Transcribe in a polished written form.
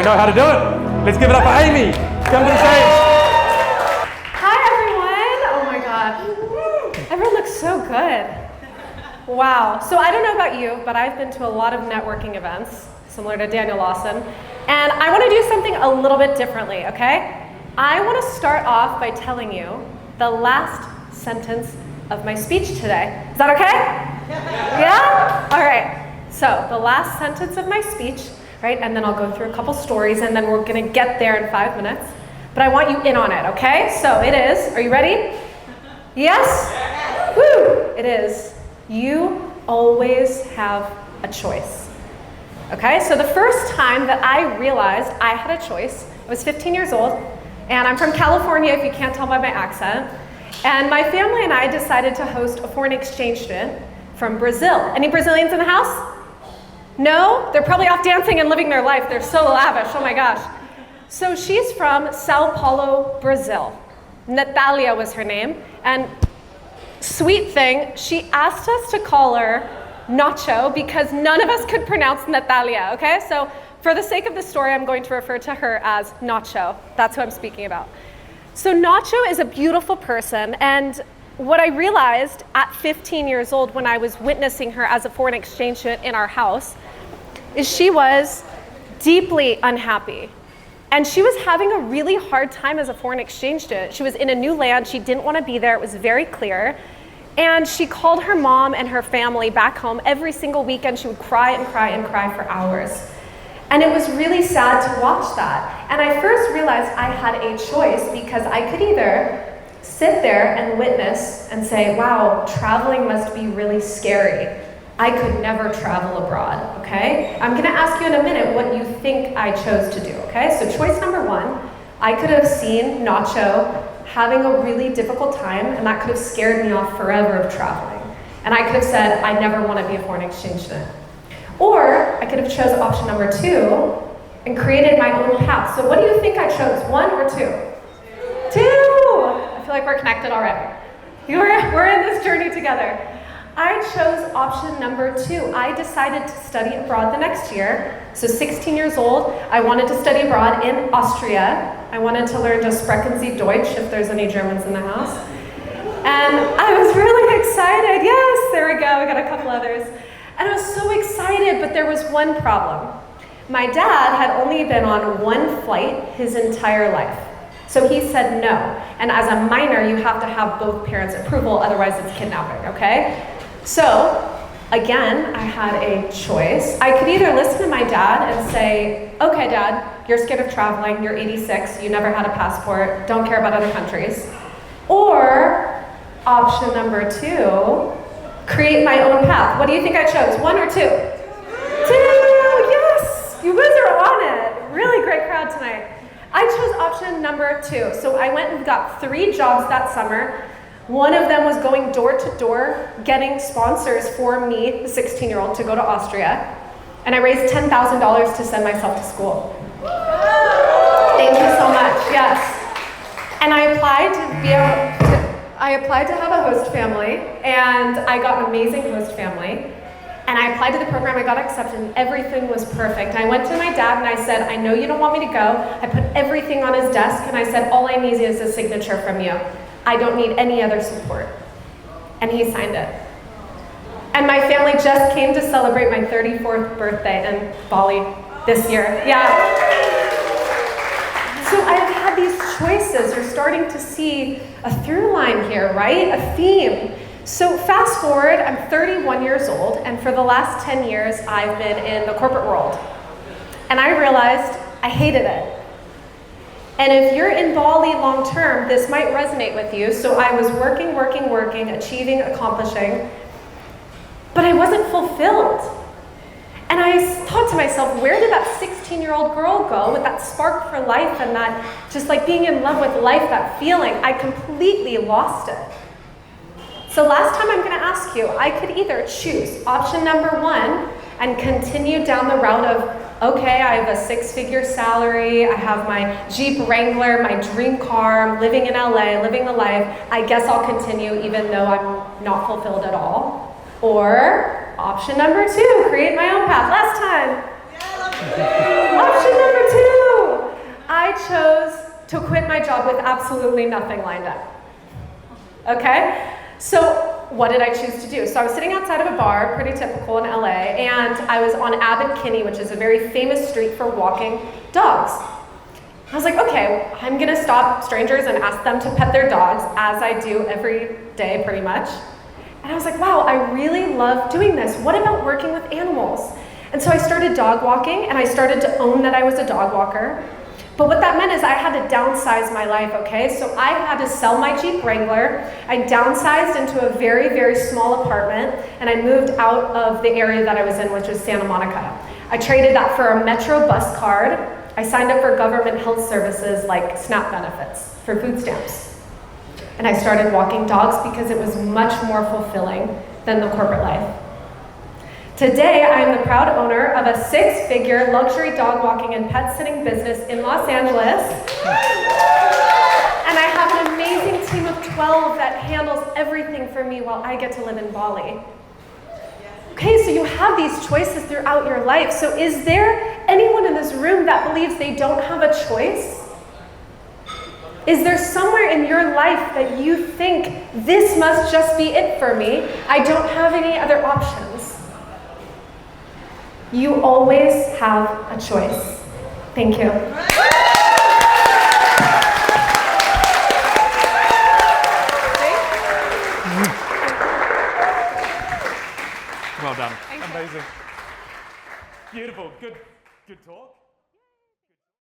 know how to do it. Let's give it up for Amy. Come to the stage. Hi, everyone. Oh my God. Everyone looks so good. Wow. So I don't know about you, but I've been to a lot of networking events, similar to Daniel Lawson, and I want to do something a little bit differently, okay? I want to start off by telling you the last sentence of my speech today. Is that okay? Yeah? All right. So the last sentence of my speech, right, and then I'll go through a couple stories, and then we're going to get there in 5 minutes. But I want you in on it, okay? So it is, are you ready? Yes? Woo! It is, you always have a choice. Okay, so the first time that I realized I had a choice, I was 15 years old, and I'm from California, if you can't tell by my accent. And my family and I decided to host a foreign exchange student from Brazil. Any Brazilians in the house? No? They're probably off dancing and living their life. They're so lavish, oh my gosh. So she's from Sao Paulo, Brazil. Natalia was her name. And sweet thing, she asked us to call her Nacho because none of us could pronounce Natalia, okay? So for the sake of the story, I'm going to refer to her as Nacho. That's who I'm speaking about. So Nacho is a beautiful person, and what I realized at 15 years old when I was witnessing her as a foreign exchange student in our house is she was deeply unhappy. And she was having a really hard time as a foreign exchange student. She was in a new land, she didn't want to be there, it was very clear. And she called her mom and her family back home every single weekend. She would cry and cry and cry for hours. And it was really sad to watch that. And I first realized I had a choice because I could either sit there and witness and say, wow, traveling must be really scary. I could never travel abroad, okay? I'm gonna ask you in a minute what you think I chose to do, okay? So choice number one, I could have seen Nacho having a really difficult time, and that could have scared me off forever of traveling. And I could have said, I never want to be a foreign exchange student. Or I could have chose option number two and created my own path. So what do you think I chose, one or two? Two! I feel like we're connected already. We're in this journey together. I chose option number two. I decided to study abroad the next year. So 16 years old, I wanted to study abroad in Austria. I wanted to learn just Sprechen Sie Deutsch, if there's any Germans in the house. And I was really excited. Yes, there we go, we got a couple others. And I was so excited, but there was one problem. My dad had only been on one flight his entire life. So he said no. And as a minor, you have to have both parents' approval, otherwise it's kidnapping, okay? So, again, I had a choice. I could either listen to my dad and say, okay, Dad, you're scared of traveling, you're 86, you never had a passport, don't care about other countries. Or, option number two, create my own path. What do you think I chose, one or two? Two, yes, you guys are on it. Really great crowd tonight. I chose option number two. So I went and got 3 jobs that summer. One of them was going door to door, getting sponsors for me, the 16-year-old, to go to Austria. And I raised $10,000 to send myself to school. Thank you so much, yes. And I applied to have a host family, and I got an amazing host family. And I applied to the program, I got accepted, and everything was perfect. I went to my dad and I said, I know you don't want me to go. I put everything on his desk, and I said, all I need is a signature from you. I don't need any other support. And he signed it. And my family just came to celebrate my 34th birthday in Bali this year. Yeah. So I've had these choices. You're starting to see a through line here, right? A theme. So fast forward, I'm 31 years old, and for the last 10 years, I've been in the corporate world. And I realized I hated it. And if you're in Bali long term, this might resonate with you. So I was working, achieving, accomplishing, but I wasn't fulfilled. And I thought to myself, where did that 16-year-old girl go with that spark for life and that just like being in love with life, that feeling? I completely lost it. So last time I'm gonna ask you, I could either choose option number one and continue down the route of, okay, I have a 6-figure salary, I have my Jeep Wrangler, my dream car, I'm living in LA, living the life, I guess I'll continue even though I'm not fulfilled at all. Or option number two, create my own path. Last time. Option number two. to quit my job with absolutely nothing lined up. Okay? So what did I choose to do? So I was sitting outside of a bar, pretty typical in LA, and I was on Abbot Kinney, which is a very famous street for walking dogs. I was like, okay, I'm gonna stop strangers and ask them to pet their dogs, as I do every day pretty much. And I was like, wow, I really love doing this. What about working with animals? And so I started dog walking, and I started to own that I was a dog walker. But what that meant is I had to downsize my life, okay? So I had to sell my Jeep Wrangler. I downsized into a very, very small apartment, and I moved out of the area that I was in, which was Santa Monica. I traded that for a Metro bus card. I signed up for government health services like SNAP benefits for food stamps. And I started walking dogs because it was much more fulfilling than the corporate life. Today, I am the proud owner of a 6-figure luxury dog walking and pet sitting business in Los Angeles. And I have an amazing team of 12 that handles everything for me while I get to live in Bali. Okay, so you have these choices throughout your life. So is there anyone in this room that believes they don't have a choice? Is there somewhere in your life that you think, this must just be it for me? I don't have any other options. You always have a choice. Thank you. Well done. Amazing. Beautiful. Good talk.